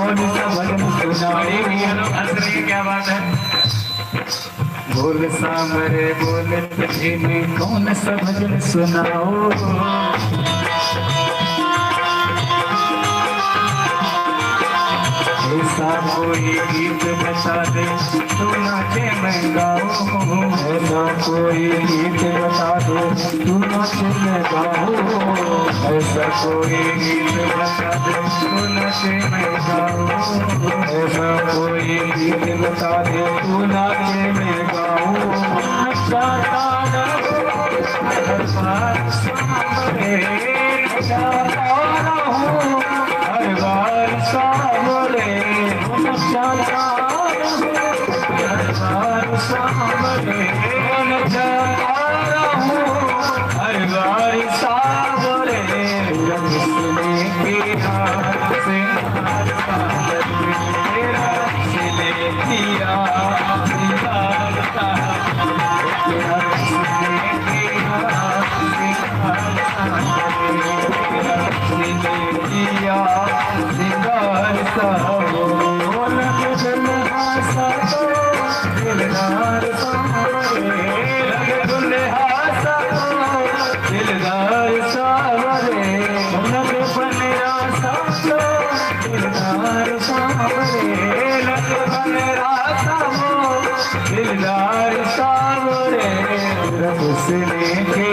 कौन सा भजन सुनाए। क्या बात है। बोल सामरे बोल तुझे में कौन सा भजन सुनाओ। ऐसा कोई गीत बता दे तू नाचे मैं गाऊं। ऐसा कोई गीत बता दे तू नाचे मैं गाऊं। ऐसा कोई गीत बता दे तू नाचे मैं गाऊं। ऐसा कोई गीत बता दे तू नाचे मैं गाऊं। नचाता रहूं हर बार सांवरे, नचाता रहूं हर बार सांवरे। नचाता रहूं हर बार सांवरे, नचाता रहूं हर बार सांवरे। रंग सुने के हाथ से तेरा सिले किया दीदार का। तेरा सुने के हाथ से तेरा सिले किया दीदार का। लग दुल्हा सा तो दिलदार सांवरे, लग दुल्हा सा तो दिलदार सांवरे। लग बनरा सा तो दिलदार सांवरे, लग बनरा सा तो दिलदार सांवरे। रब से लेके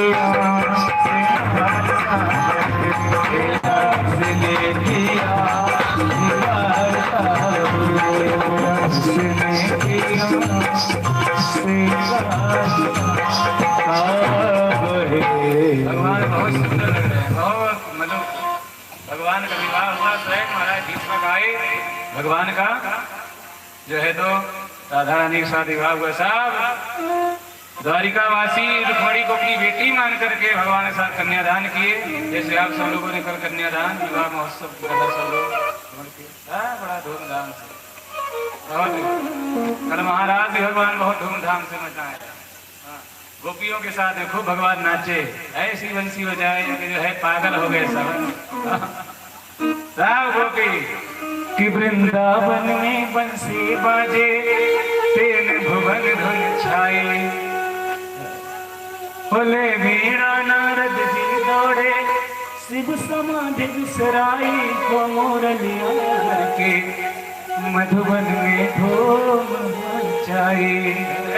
भगवान बहुत सुंदर लग रहे हैं, बहुत मतलब भगवान का विवाह हुआ। स्वयं महाराज भीष्म आए, भगवान का जो है तो राधा रानी के साथ विवाह हुआ। साहब द्वारिकावासी रुक्मणी को अपनी बेटी मान करके भगवान के साथ कन्यादान किए। जैसे आप सब लोगों ने कल कन्यादान विवाह महोत्सव सब लोग बड़ा धूमधाम से, बहुत कल महाराज भी भगवान बहुत धूमधाम से मचाए। गोपियों के साथ खूब भगवान नाचे, ऐसी बंसी बजाए कि जो है पागल हो गए सब गोपी। कि वृंदावन में बंसी बाजे तेन भुवन धुन छाए। बोले वीणा नारद जी दौड़े शिव समाधि बिसराई। को मोरलिया हर के मधुबन में धूम मचाई।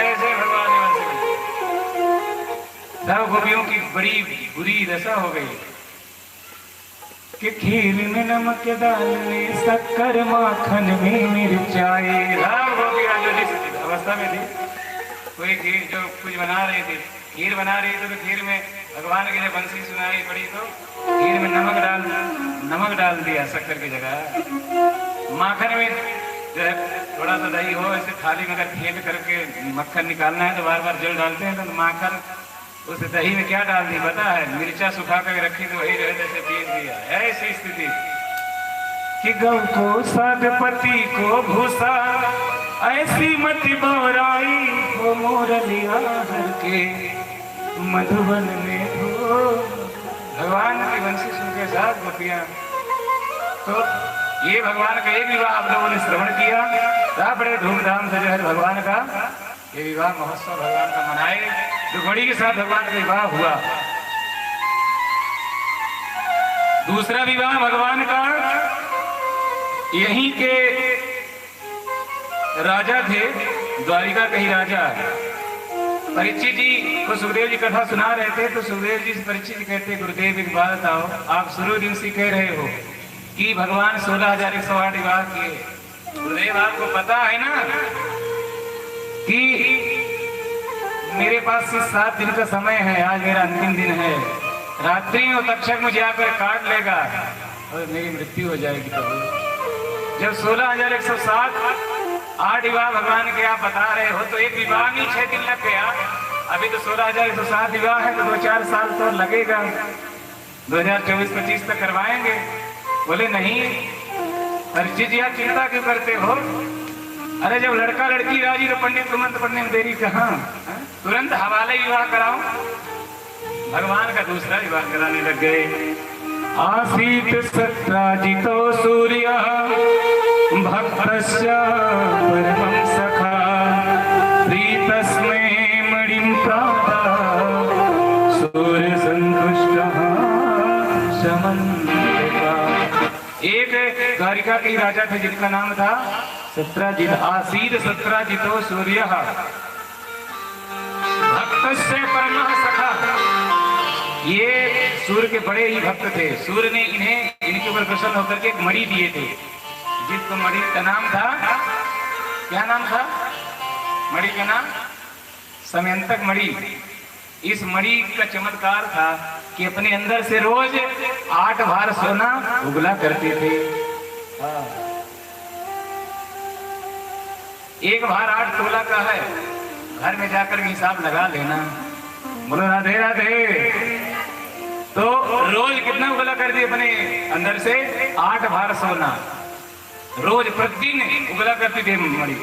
ऐसे भगवान ने सब गोपियों की बड़ी बुरी दशा हो गई कि खीर में नमक दाल में शक्कर माखन में मिर्चाई। सब गोपियां जो जिस अवस्था में थी, कोई खीर जो कुछ बना रही थी, खीर बना रही थी तो खीर में भगवान की जब बंसी सुनाई पड़ी तो खीर में नमक डाल दिया शक्कर की जगह। माखन में जो है थोड़ा सा दही हो, ऐसे थाली में अगर फेंट करके मक्खन निकालना है तो बार बार जल डालते हैं। तो माखन उस दही में क्या डाल दी पता है? मिर्चा सुखा कर रखी तो वही जो है जैसे पीस दिया। ऐसी स्थिति कि गौ को सागपति को भूसा ऐसी मति बौराई। को मोरलिया हर के मधुबन में हो। भगवान की बंसी सुन के साथ गोपियां। तो ये भगवान का एक विवाह आप लोगों ने श्रवण किया। बड़े धूमधाम से जो है भगवान का ये विवाह महोत्सव भगवान का मनाए। रुक्मिणी के साथ भगवान का विवाह हुआ। दूसरा विवाह भगवान का यहीं के राजा थे, द्वारिका के ही राजा परीक्षित जी को सुखदेव जी कथा सुना रहे थे। तो सुखदेव जी से परीक्षित जी कहते, गुरुदेव एक बात बताओ, आप शुरू दिन से कह रहे हो कि भगवान 16,108 विवाह किए। गुरुदेव आपको पता है ना कि मेरे पास सिर्फ 7 दिन का समय है, आज मेरा अंतिम दिन है। रात्रि में तक्षक मुझे आकर काट लेगा और मेरी मृत्यु हो जाएगी। तो जब 16,107 8 विवाह भगवान के आप बता रहे हो तो एक विवाह में 6 दिन लग गया। अभी तो 16,107 विवाह है तो 2-4 साल तो लगेगा। 2024-25 तक करवाएंगे। बोले नहीं परीक्षित जी आप चिंता क्यों करते हो? अरे जब लड़का लड़की राजी तो पंडित तुरंत पढ़ने में देरी कहाँ? तुरंत हवाले विवाह कराओ। भगवान का दूसरा विवाह कराने लग गए। आसीत सत्राजितो सूर्य भक्तस्य परमं सखा प्रीतस्मै मणिं प्राप्ता सूर्यसन्तुष्टः समन्विता। एक द्वारिका के राजा थे जिनका नाम था सत्राजित। आसीर सत्राजितो सूर्य भक्तस्य परमः सखा। ये सूर्य के बड़े ही भक्त थे। सूर्य ने इनके ऊपर प्रसन्न होकर के एक मणि दिए थे, जिसको मणि का नाम था, क्या नाम था मणि का नाम? समयंतक मणि। इस मणि का चमत्कार था कि अपने अंदर से रोज 8 भार सोना उगला करते थे। एक भार 8 तोला का है, घर में जाकर हिसाब लगा लेना। बोलो राधे राधे। तो रोज कितना उगला कर दिए अपने अंदर से? 8 भार सोना रोज प्रतिदिन उगला करती थी मणि।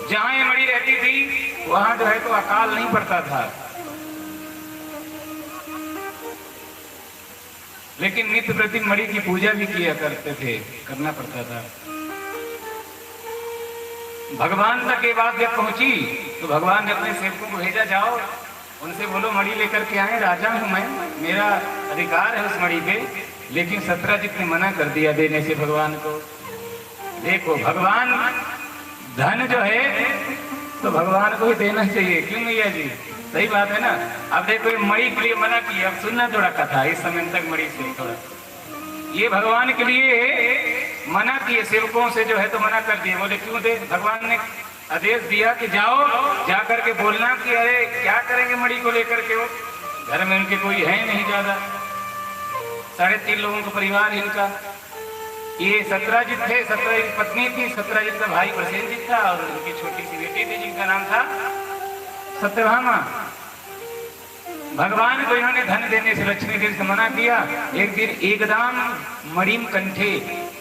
जहां ये मणि रहती थी वहां जो है तो अकाल नहीं पड़ता था, लेकिन नित्य प्रति मणि की पूजा भी किया करते थे, करना पड़ता था। भगवान तक ये बात जब पहुंची तो भगवान ने अपने सेवकों को भेजा, जाओ उनसे बोलो मणि लेकर के आए, राजा हूं मैं, मेरा अधिकार है उस मणि पे। लेकिन सत्राजित ने मना कर दिया देने से भगवान को। देखो भगवान धन जो है तो भगवान को ही देना चाहिए, क्यों भैया जी? सही बात है ना। अब देखो मणि के लिए मना किया। अब सुनना थोड़ा कथा इस समय तक मणि से थोड़ा। ये भगवान के लिए मना किए, सेवकों से जो है तो मना कर दिए। बोले क्यों दे? भगवान ने आदेश दिया कि जाओ जाकर के बोलना कि अरे क्या करेंगे मणि को लेकर के, वो घर में उनके कोई है नहीं ज्यादा, 3.5 लोगों का परिवार इनका। ये सत्राजित थे, सत्राजित पत्नी थी, सत्राजित का भाई प्रसेनजित था और उनकी छोटी सी बेटी थी जिनका नाम था सत्यभामा। भगवान को इन्होंने धन देने से, लक्ष्मी देने से मना किया। एक दिन एकदम मणिम कंठे,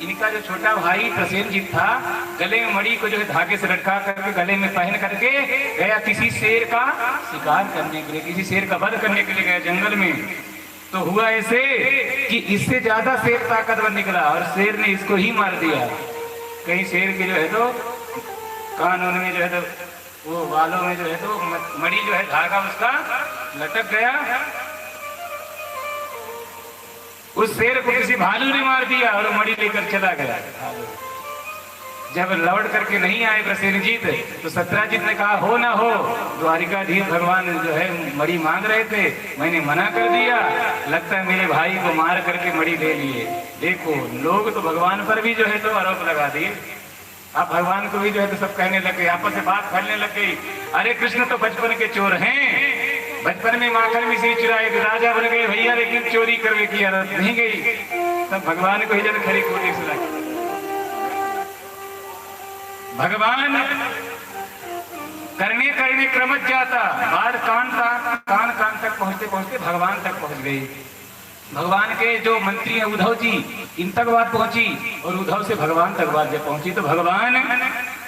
इनका जो छोटा भाई प्रसेनजित था गले में मणि को जो है धागे से लटका करके गले में पहन करके गया किसी शेर का शिकार करने के लिए, किसी शेर का वध करने के लिए गया जंगल में। तो हुआ ऐसे कि इससे ज्यादा शेर ताकतवर निकला और शेर ने इसको ही मार दिया। कहीं शेर के जो है तो कानून में जो है तो वो बालों में जो है तो मणि जो है धागा उसका लटक गया। उस शेर को किसी भालू ने मार दिया और मणि लेकर चला गया। जब लौट करके नहीं आए प्रसेनजीत तो सत्राजित ने कहा हो ना हो, द्वारिकाधीश भगवान जो है मणि मांग रहे थे, मैंने मना कर दिया, लगता है मेरे भाई को मार करके मणि ले लिए। देखो लोग तो भगवान पर भी जो है तो आरोप लगा दिए। अब भगवान को भी जो है तो सब कहने लग गए, आपस में बात फैलने लग गई। अरे कृष्ण तो बचपन के चोर हैं, बचपन में माखन में से चुराए राजा बन गए भैया, लेकिन चोरी करने की आदत नहीं गई। तब भगवान को ही जब खरी खोटी सुना। भगवान करने करने क्रमच जाता, बात कान तक पहुंचते पहुंचते भगवान तक पहुंच गई। भगवान के जो मंत्री हैं उद्धव जी, इन तक बात पहुंची और उद्धव से भगवान तक बात जब पहुंची तो भगवान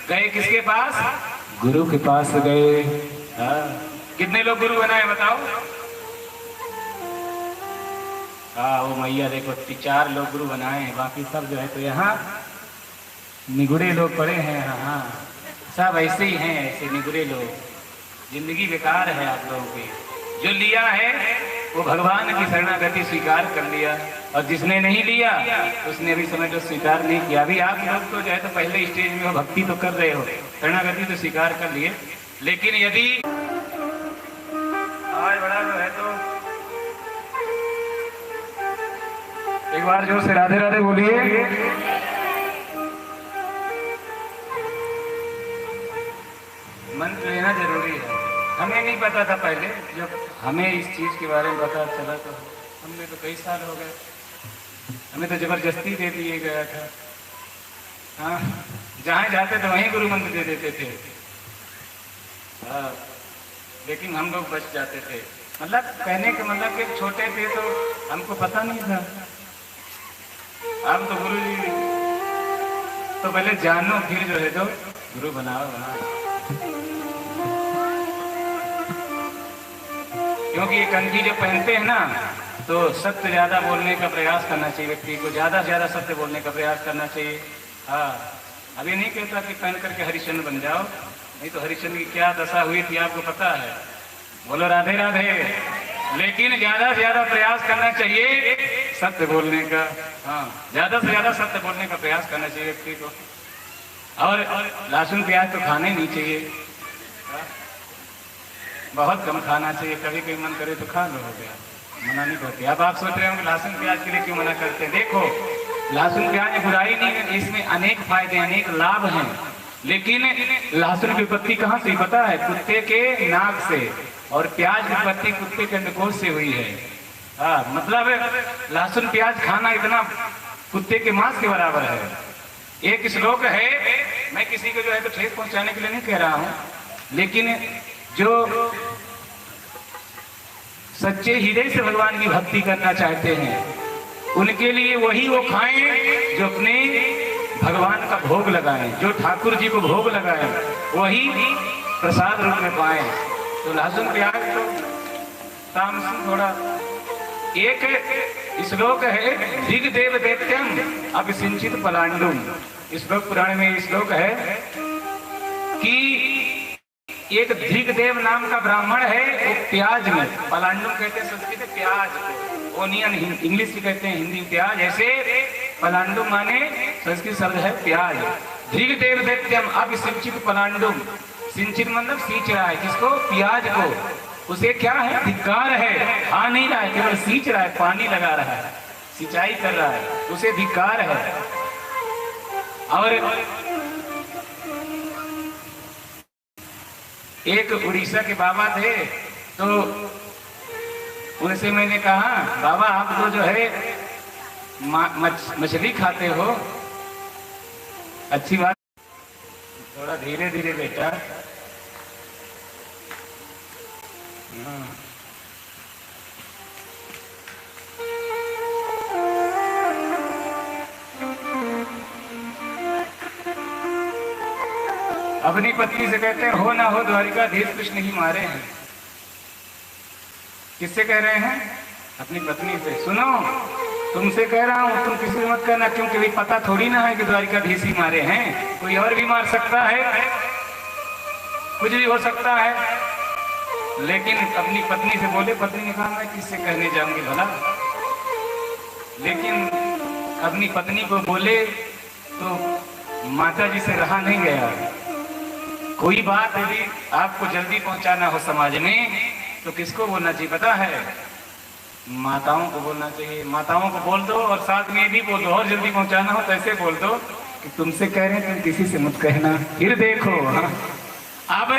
गए किसके पास? गुरु के पास गए। कितने लोग गुरु बनाए बताओ? वो मैया देखो 4 लोग गुरु बनाए हैं, बाकी सब जो है तो यहाँ निगुड़े लोग पड़े हैं। हाँ सब ऐसे ही हैं, ऐसे निगुड़े लोग। जिंदगी बेकार है आप लोगों की। जो लिया है वो भगवान की शरणागति स्वीकार कर लिया और जिसने नहीं लिया उसने अभी समय तो स्वीकार नहीं किया। अभी आप लोग तो जो है तो पहले स्टेज में हो, भक्ति तो कर रहे हो, शरणागति तो स्वीकार कर लिए। लेकिन यदि आज बड़ा जो है तो एक बार जोर से राधे राधे बोलिए। मंत्र लेना जरूरी है। हमें नहीं पता था पहले, जब हमें इस चीज के बारे में पता चला तो हमने तो कई साल हो गए, हमें तो जबरदस्ती दे दिए गया था। हाँ जहाँ जाते थे वहीं गुरु मंत्र दे देते थे। हाँ लेकिन हम लोग बच जाते थे। मतलब कहने का मतलब कि छोटे थे तो हमको पता नहीं था। अब तो गुरु जी तो पहले जानो फिर जो है तो गुरु बनाओ। क्योंकि ये कंठी जब पहनते हैं ना तो सत्य ज्यादा बोलने का प्रयास करना चाहिए। व्यक्ति को ज्यादा से ज्यादा सत्य बोलने का प्रयास करना चाहिए। हाँ, अभी नहीं कहता कि पहन करके हरिश्चंद्र बन जाओ, नहीं तो हरिश्चंद्र की क्या दशा हुई थी आपको पता है। बोलो राधे राधे। लेकिन ज्यादा से ज्यादा प्रयास करना चाहिए सत्य बोलने का। हाँ, ज्यादा से ज्यादा सत्य बोलने का प्रयास करना चाहिए व्यक्ति को। और लहसुन प्याज तो खाने नहीं चाहिए, बहुत कम खाना चाहिए। कभी कभी मन करे तो खा लो, हो गया, मना नहीं करते। अब आप सोच रहे हो लहसुन प्याज के लिए क्यों मना करते हैं। देखो, लहसुन प्याज में बुराई नहीं है, इसमें अनेक फायदे अनेक लाभ हैं। लेकिन लहसुन की उत्पत्ति कहाँ से पता है? कुत्ते के नाक से, और प्याज की उत्पत्ति कुत्ते के अंडकोश से हुई है। हाँ, मतलब लहसुन प्याज खाना इतना कुत्ते के मांस के बराबर है। एक श्लोक है, मैं किसी को जो है तो ठेस पहुंचाने के लिए नहीं कह रहा हूं, लेकिन जो सच्चे हृदय से भगवान की भक्ति करना चाहते हैं उनके लिए वही वो खाएं जो अपने भगवान का भोग लगाएं, जो ठाकुर जी को भोग लगाएं, वही प्रसाद रूप में पाएं। तो लहसुन प्याज तो तामसिक थोड़ा। एक श्लोक है, दिग्देव दैत्यम अभिसिंचित पलांडुम। श्लोक पुराण में श्लोक है कि एक दिग्देव नाम का ब्राह्मण है, वो प्याज में, पलांडुम कहते हैं संस्कृत में प्याज को, ओनियन इंग्लिश में कहते हैं, हिंदी प्याज। ऐसे पलांडुम माने संस्कृत शब्द है प्याज। दिग्देव दैत्यम अभिसिंचित पलांडुम। सिंचित मतलब सींच रहा है, किसको? प्याज को। उसे क्या है? धिक्कार है, खा नहीं रहा है, केवल सींच रहा है, पानी लगा रहा है, सिंचाई कर रहा है, उसे धिक्कार है। और एक उड़ीसा के बाबा थे, तो उनसे मैंने कहा, बाबा आप तो जो है मछली खाते हो, अच्छी बात, थोड़ा धीरे धीरे बेटा। अपनी पत्नी से कहते हैं, हो ना हो द्वारिकाधीश कृष्ण ही मारे हैं। किससे कह रहे हैं? अपनी पत्नी से। सुनो, तुमसे कह रहा हूं, तुम किसी मत करना, क्योंकि भी पता थोड़ी ना है कि द्वारिकाधीश ही मारे हैं, कोई और भी मार सकता है, कुछ भी हो सकता है। लेकिन अपनी पत्नी से बोले, पत्नी ने कहा मैं किससे कहने जाऊंगी भला। लेकिन अपनी पत्नी को बोले तो माता जी से रहा नहीं गया। कोई बात यदि आपको जल्दी पहुंचाना हो समाज में तो किसको बोलना चाहिए पता है? माताओं को बोलना चाहिए। माताओं को बोल दो और साथ में भी बोल दो, और जल्दी पहुंचाना हो तो ऐसे बोल दो कि तुमसे कह रहे हैं, तुम किसी से मत कहना। फिर देखो, हाँ, अब